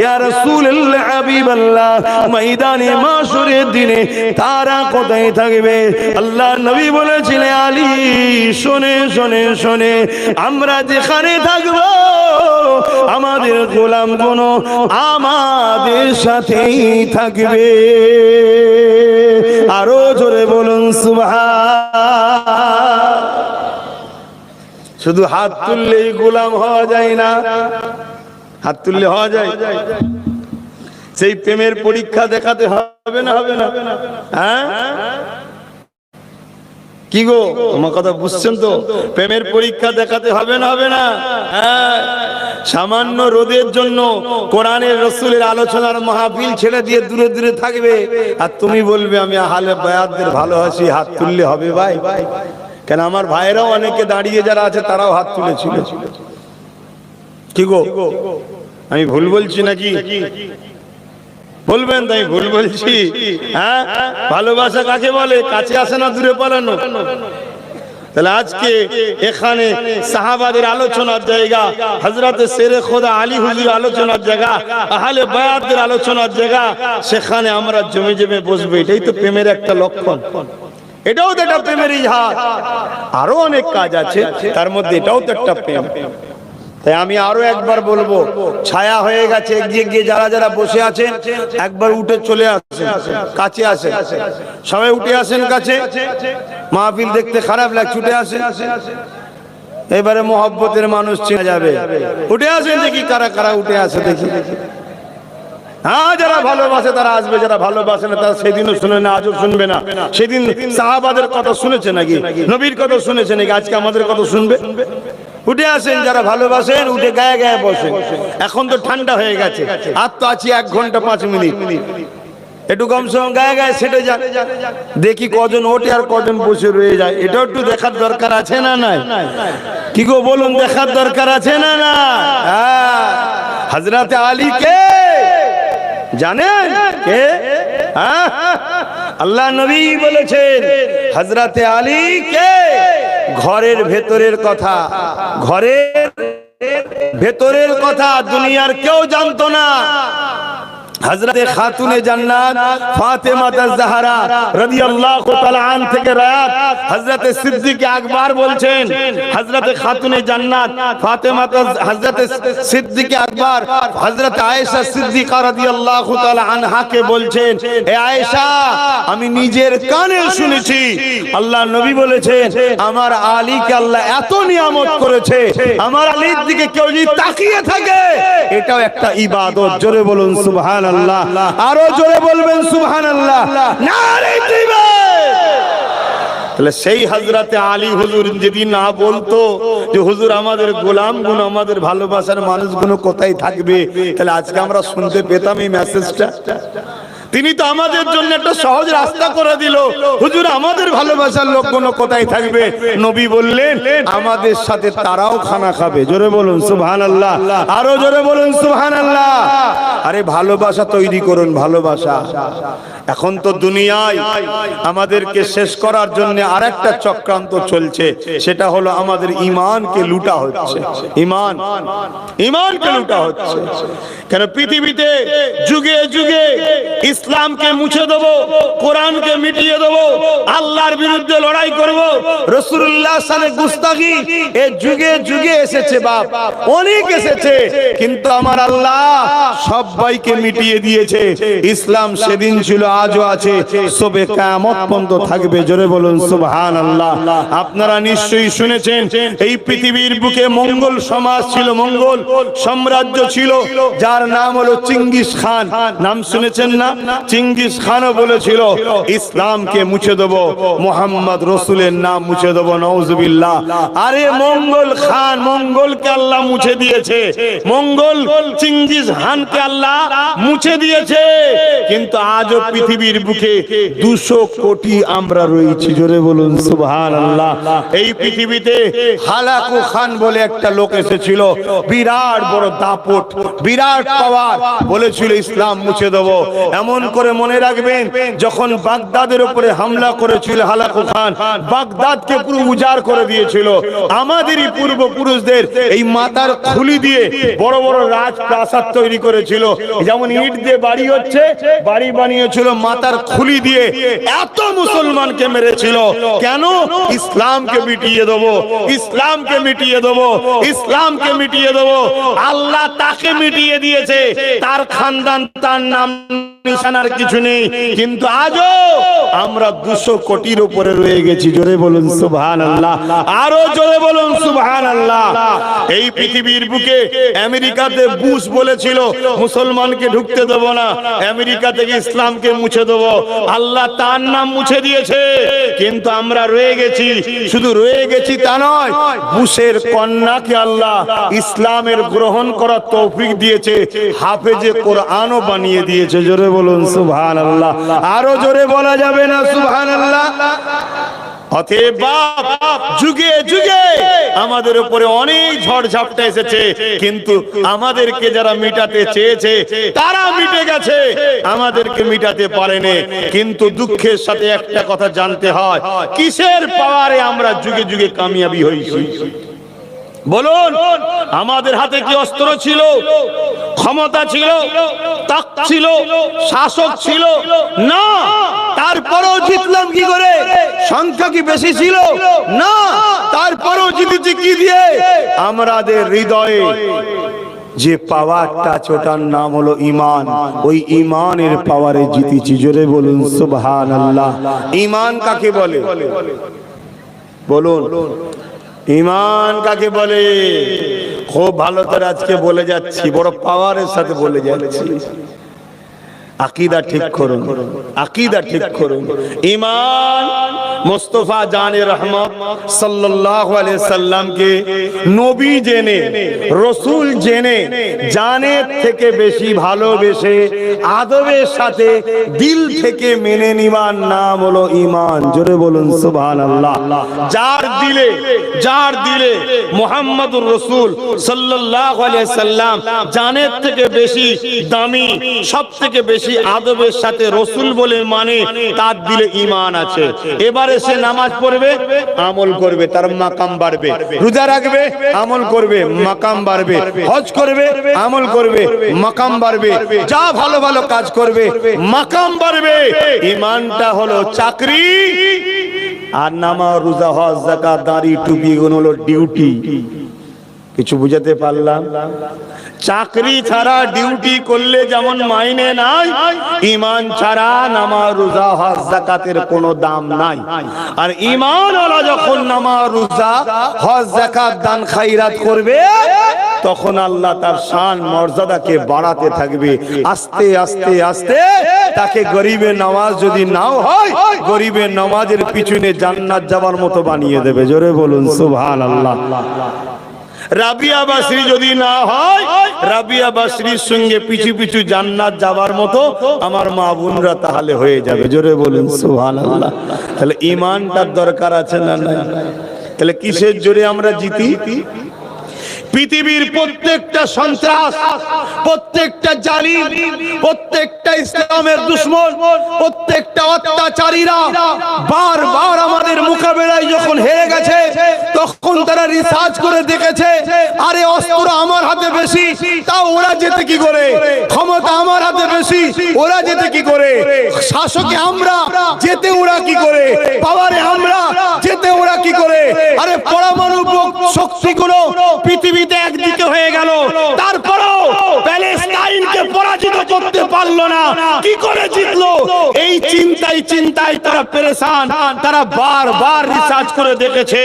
ইয়া রাসূলুল্লাহ হাবিবাল্লাহ, ময়দানে মাশরের দিনে তারা কোথায় থাকবে? আল্লাহ নবী বলেছিলেন, আলী শোনে শোনে শোনে, আমরা যেখানে থাকবো আমাদের গোলামগুলো আমাদের সাথেই থাকবে। আরো জোরে বলুন সুবহান। শুধু হাত তুললেই গোলাম হওয়া যায় না, হাত তুললে হওয়া যায়? সেই প্রেমের পরীক্ষা দেখাতে হবে না, হবে না? হ্যাঁ কি গো, আমার কথা বুঝছেন তো? প্রেমের পরীক্ষা দেখাতে হবে না, হবে না? হ্যাঁ, সামান্য রোদের জন্য কোরআনের রসুলের আলোচনার মাহফিল ছেড়ে দিয়ে দূরে দূরে থাকবে, আর তুমি বলবে আমি আহলে বায়াতদের ভালোবাসি, হাত তুললে হবে ভাই? কেন আমার ভাইরাও অনেকে দাঁড়িয়ে যারা আছে তারাও হাত তুলেছিল। কি গো, আমি ভুল বলছি নাকি? বলবেন তাই ভুল বলছি? হ্যাঁ, ভালোবাসা কাকে বলে? কাছে আসে না দূরে পালানো? তাহলে আজকে এখানে সাহাবাদের আলোচনার জায়গা, হযরতে শেরে খোদা আলী হুজুর আলোচনার জায়গা, আহলে বায়াতদের আলোচনার জায়গা, সেখানে আমরা জমে জমে বসবো। এটাই তো প্রেমের একটা লক্ষণ, এটাও তো একটা প্রেমের ইজহার। আরো অনেক কাজ আছে, তার মধ্যে এটাও তো একটা প্রেম। তাই আমি আরো একবার বলবো, ছায়া হয়ে গেছে, এগিয়ে গিয়ে যারা যারা বসে আছেন একবার উঠে চলে আসেন, কাছে আসেন, সবাই উঠে আসেন কাছে। মাহফিল দেখতে খারাপ লাগছে, উঠে আসেন। এবারে মোহব্বতের মানুষ চেনা যাবে, উঠে আসেন। দেখি কারা কারা উঠে আসে দেখি। হ্যাঁ, যারা ভালোবাসে তারা আসবে, যারা ভালোবাসে না তারা সেদিনও শুনে না, আজও শুনবে না। সেদিন সাহাবাদের কথা শুনেছে নাকি? নবীর কথা শুনেছে নাকি? আজকে আমাদের কথা শুনবে? উঠে আসেন যারা ভালোবাসেন, উঠে গায়ে গায়ে বসেন। এখন তো ঠান্ডা হয়ে গেছে, আর তো আছি 1 ঘন্টা 5 মিনিট, একটু কমসে কম গায়ে গায়ে সেটে যান। দেখি কজন ওঠে আর কজন বসে রয়ে যায়, এটাও একটু দেখার দরকার আছে না নাই? কি গো বলুন, দেখার দরকার আছে না না? হ্যাঁ, হযরতে আলী কে জানেন? কে? হ্যাঁ, আল্লাহ নবী বলেছেন হযরতে আলী কে? ঘরের ভেতরের কথা, ঘরের ভেতরের কথা দুনিয়ার কেউ জানতো না। হযরতে খাতুনে জান্নাত ফাতেমা আয-জাহরা রাদিয়াল্লাহু তাআলা আন থেকে রায়াত হযরতে সিদ্দিক আকবর বলছেন, হযরতে খাতুনে জান্নাত ফাতেমা হযরতে সিদ্দিক আকবর হযরতে আয়েশা সিদ্দিকা রাদিয়াল্লাহু তাআলা আনহাকে বলছেন, হে আয়েশা, আমি নিজের কানে শুনেছি আল্লাহ নবী বলেছেন আমার আলীকে আল্লাহ এত নিয়ামত করেছে, আমার আলীর দিকে কেউ যদি তাকিয়ে থাকে এটাও একটা ইবাদত। জোরে বলুন সুবহানাল্লাহ। আরো জোরে বলবেন সুবহানাল্লাহ। নারে তাকবীর। তাহলে সেই হযরতে আলী হুজুর যদি না বলতো যে হুজুর আমাদের গোলামগুলো, আমাদের ভালোবাসার মানুষগুলো কোথায় থাকবে, তাহলে আজকে আমরা শুনতে পেতাম এই মেসেজটা। তিনি তো আমাদের জন্য একটা সহজ রাস্তা করে দিল, হুজুর আমাদের ভালোবাসার লোকগুলো কোথায় থাকবে? নবী বললেন আমাদের সাথে তারাও খানা খাবে। জোরে বলুন সুবহানাল্লাহ। আরো জোরে বলুন সুবহানাল্লাহ। আরে ভালোবাসা তৈরি করুন, ভালোবাসা। এখন তো দুনিয়ায় আমাদেরকে শেষ করার জন্য আরেকটা চক্রান্ত চলছে, সেটা হলো আমাদের ঈমানকে লুটা হচ্ছে। ঈমানকে লুটা হচ্ছে। কেন পৃথিবীতে যুগে যুগে ইসলামকে মুছে দেবো, কোরআনকে মিটিয়ে দেবো, আল্লাহর বিরুদ্ধে লড়াই করব, রাসূলুল্লাহ সাল্লাল্লাহু গুস্তাখি এই যুগে যুগে এসেছে বাপ, অনেক এসেছে, কিন্তু আমার আল্লাহ সবাইকে মিটিয়ে দিয়েছে। ইসলাম সেদিন ছিল, আজও আছে, সবে কিয়ামত পর্যন্ত থাকবে। জোরে বলুন সুবহানাল্লাহ। আপনারা নিশ্চয়ই শুনেছেন এই পৃথিবীর বুকে মঙ্গল সমাজ ছিল, মঙ্গল সাম্রাজ্য ছিল, যার নাম হলো চেঙ্গিস খান। নাম শুনেছেন না? চেঙ্গিস খানও বলেছিল ইসলামকে মুছে দেবো, মুহাম্মদ রাসূলের নাম মুছে দেবো। নাউজুবিল্লাহ। আরে মঙ্গল খান, মঙ্গলকে আল্লাহ মুছে দিয়েছে, মঙ্গল চেঙ্গিস খানকে আল্লাহ মুছে দিয়েছে, কিন্তু আজও পৃথিবীর বুকে 200 কোটি আমরা রয়েছি, জোরে বলুন সুবহানাল্লাহ। এই পৃথিবীতে হালাকু খান বলে একটা লোক এসেছিল, বিরাট বড় দাপট, বিরাট পাওয়ার, বলেছিল ইসলাম মুছে দেব। এমন করে মনে রাখবেন, যখন বাগদাদের উপরে হামলা করেছিল হালাকু খান, বাগদাদকে পুরো উজাড় করে দিয়েছিল। আমাদেরই পূর্বপুরুষদের এই মাথার খুলি দিয়ে বড় বড় রাজপ্রাসাদ তৈরি করেছিল। যেমন ইট দিয়ে বাড়ি হচ্ছে, বাড়ি বানিয়েছিল মাথার খুলি দিয়ে। এত মুসলমানকে মেরেছিল কেন? ইসলামকে মিটিয়ে দেবো, ইসলামকে মিটিয়ে দেবো, ইসলামকে মিটিয়ে দেবো। আল্লাহ তাকে মিটিয়ে দিয়েছে, তার খানদান, তার নাম নিশানার কিছু নেই। কিন্তু আজও আমরা 200 কোটির উপরে রয়ে গেছি, জোরে বলুন সুবহানাল্লাহ, আরো জোরে বলুন সুবহানাল্লাহ। এই পৃথিবীর বুকে আমেরিকাতে বুশ বলেছিল মুসলমানকে ঢুকতে দেব না, আমেরিকা থেকে ইসলামকে মুছে দেব। আল্লাহ তার নাম মুছে দিয়েছে, কিন্তু আমরা রয়ে গেছি। শুধু রয়ে গেছি তা নয়, বুশের কন্যাকে আল্লাহ ইসলামের গ্রহণ করার তৌফিক দিয়েছে, হাফেজে কোরআনও বানিয়ে দিয়েছে, জোরে বলুন সুবহানাল্লাহ, আরো জোরে বলা যাবে না সুবহানাল্লাহ। অতএব বাপ, যুগে যুগে আমাদের উপরে অনেক ঝড় ঝাপটা এসেছে, কিন্তু আমাদেরকে যারা মিটাতে চেয়েছে তারা মিটে গেছে, আমাদেরকে মিটাতে পারেনি। কিন্তু দুঃখের সাথে একটা কথা জানতে হয়, কিসের পাওয়ারে আমরা যুগে যুগে কামিয়াবি হয়েছি? বলুন, আমাদের হাতে কি অস্ত্র ছিল, ক্ষমতা ছিল, তাক ছিল, শাসক ছিল? না। তারপরেও জিতলাম কি করে? সংখ্যা কি বেশি ছিল? না। তারপরেও জিতেছি কি দিয়ে? আমাদের হৃদয়ে যে পাওয়ারটা আছে ওটার নাম হলো ঈমান। ওই ঈমানের পাওয়ারে জিতেছি, জোরে বলুন সুবহানাল্লাহ। ঈমান কাকে বলে? বলুন, ঈমান কাকে বলে? খুব ভালো করে আজকে বলে যাচ্ছি, বড় পাওয়ারের সাথে বলে যাচ্ছি। আকীদা ঠিক করুন, আকীদা ঠিক করুন। ঈমান মুস্তাফা জানে রহমত সাল্লাল্লাহু আলাইহি সাল্লামকে নবী জেনে, রাসূল জেনে, জানের থেকে বেশি ভালোবেসে আদবের সাথে দিল থেকে মেনে নেওয়ার নাম হলো ঈমান, জোরে বলুন সুবহানাল্লাহ। যার দিলে মুহাম্মদুর রাসূল সাল্লাল্লাহু আলাইহি সাল্লাম জানের থেকে বেশি দামি, সব থেকে বেশি আদবের সাথে রাসূল বলে মানে, তার দিলে ঈমান আছে। এবারে সে নামাজ পড়বে, আমল করবে, তার মাকাম বাড়বে। রোজা রাখবে, আমল করবে, মাকাম বাড়বে। হজ করবে, আমল করবে, মাকাম বাড়বে। যা ভালো ভালো কাজ করবে, মাকাম বাড়বে। ঈমানটা হলো চাকরি, আর নামাজ, রোজা, হজ, যাকাত, দাড়ি, টুপি এগুলো হলো ডিউটি। কিছু বুঝাতে পারলাম? চাকরি ছাড়া ডিউটি করলে যেমন মাইনে নাই, ঈমান ছাড়া নামাজ, রোজা, হজ, যাকাতের কোনো দাম নাই। আর ঈমান ওয়ালা যখন নামাজ, রোজা, হজ, যাকাত, দান, খায়রাত করবে, তখন আল্লাহ তার শান মর্যাদাকে বাড়াতে থাকবে। আস্তে আস্তে আস্তে তাকে গরিবের নামাজ যদি নাও হয়, গরিবের নামাজের পিছনে জান্নাত যাবার মতো বানিয়ে দেবে, জোরে বলুন সুবহানাল্লাহ। রাবিয়া বাসরি যদি না হয়, রাবিয়া বাসরির সঙ্গে পিছু পিছু জান্নাত যাবার মতো আমার মা বোনরা তাহলে হয়ে যাবে, জোরে বলুন সুবহানাল্লাহ। তাহলে ঈমানটার দরকার আছে না নাই? তাহলে কিসের জোরে আমরা জিতি? পৃথিবীর প্রত্যেকটা সন্ত্রাস, প্রত্যেকটা জালিম, প্রত্যেকটা ইসলামের দুশমন, প্রত্যেকটা অত্যাচারীরা বারবার আমাদের মোকাবেলায় যখন হেরে গেছে, তখন তারা রিসার্চ করে দেখেছে, আরে অস্ত্র আমার হাতে বেশি, তাও ওরা যেতে কি করে? ক্ষমতা আমার হাতে বেশি, ওরা যেতে কি করে? শাসকে আমরা যেতে ওরা কি করে? পাওয়ারে আমরা যেতে ওরা কি করে? আরে পরমাণু শক্তিগুলো পৃথিবীতে একদিকে হয়ে গেল, তারপরেও প্যালেস্টাইনকে পরাজিত করতে পারলো না, কি করে জিতলো? এই চিন্তায় তারা পেরেশান। তারা বারবার রিসার্চ করে দেখেছে,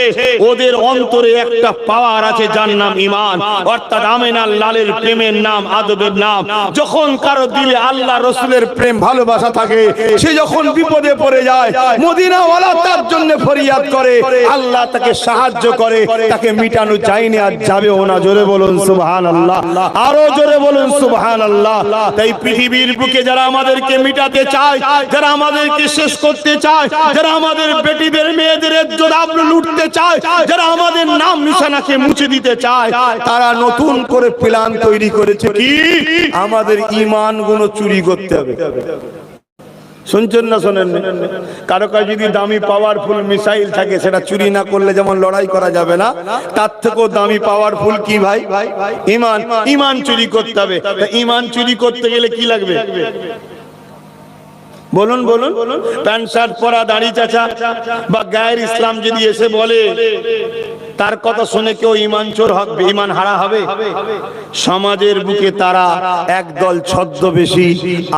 ওদের অন্তরে একটা পাওয়ার আছে যার নাম ঈমান, অর্থাৎ আমিনার লালের প্রেমের নাম, আদবের নাম। যখন কারো দিলে আল্লাহ রাসূলের প্রেম ভালোবাসা থাকে, সে যখন বিপদে পড়ে যায়, মদিনা ওয়ালা তার জন্য ফরিয়াদ করে, আল্লাহ তাকে সাহায্য করে, তাকে মিটানো চাইনি আর যাবেও না, জোরে বলুন সুবহানাল্লাহ, আরো জোরে বলুন সুবহানাল্লাহ। তাই পৃথিবীর বুকে যারা আমাদেরকে মিটাতে চায়, যারা আমাদেরকে শেষ করতে চায়, যারা আমাদের বেটিদের মেয়েদের ইজ্জত আবরু লুটতে চায়, যারা আমাদের নাম নিশানাকে মুছে দিতে চায়, তারা নতুন করে প্ল্যান তৈরি করেছে কি আমাদের ঈমানগুলো চুরি করতে হবে। শুনছেন না শোনেন? কারো কাছে যদি দামি পাওয়ারফুল মিসাইল থাকে, সেটা চুরি না করলে যেমন লড়াই করা যাবে না, তার থেকেও দামি পাওয়ারফুল কি ভাই? ঈমান। ঈমান চুরি করতে হবে। ঈমান চুরি করতে গেলে কি লাগবে বলুন বলুন? প্যান্ট শার্ট পরা দাড়ি চাচা বা গায়ের ইসলাম যদি এসে বলে, তার কথা শুনে কেউ ঈমান চোর হবে, ঈমান হারা হবে? সমাজের বুকে তারা একদল ছদ্মবেশী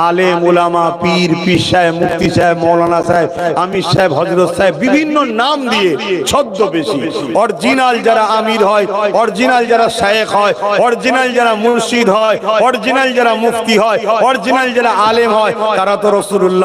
আলেম ওলামা, পীর, পীর সাহেব, মুফতি সাহেব, মৌলানা সাহেব, আমির সাহেব, হযরত সাহেব, বিভিন্ন নাম দিয়ে ছদ্মবেশী। অরিজিনাল যারা আমির হয়, অরিজিনাল যারা শায়েখ হয়, অরিজিনাল যারা মুর্শিদ হয়, অরিজিনাল যারা মুফতি হয়, অরিজিনাল যারা আলেম হয়, তারা তো রাসূলুল্লাহ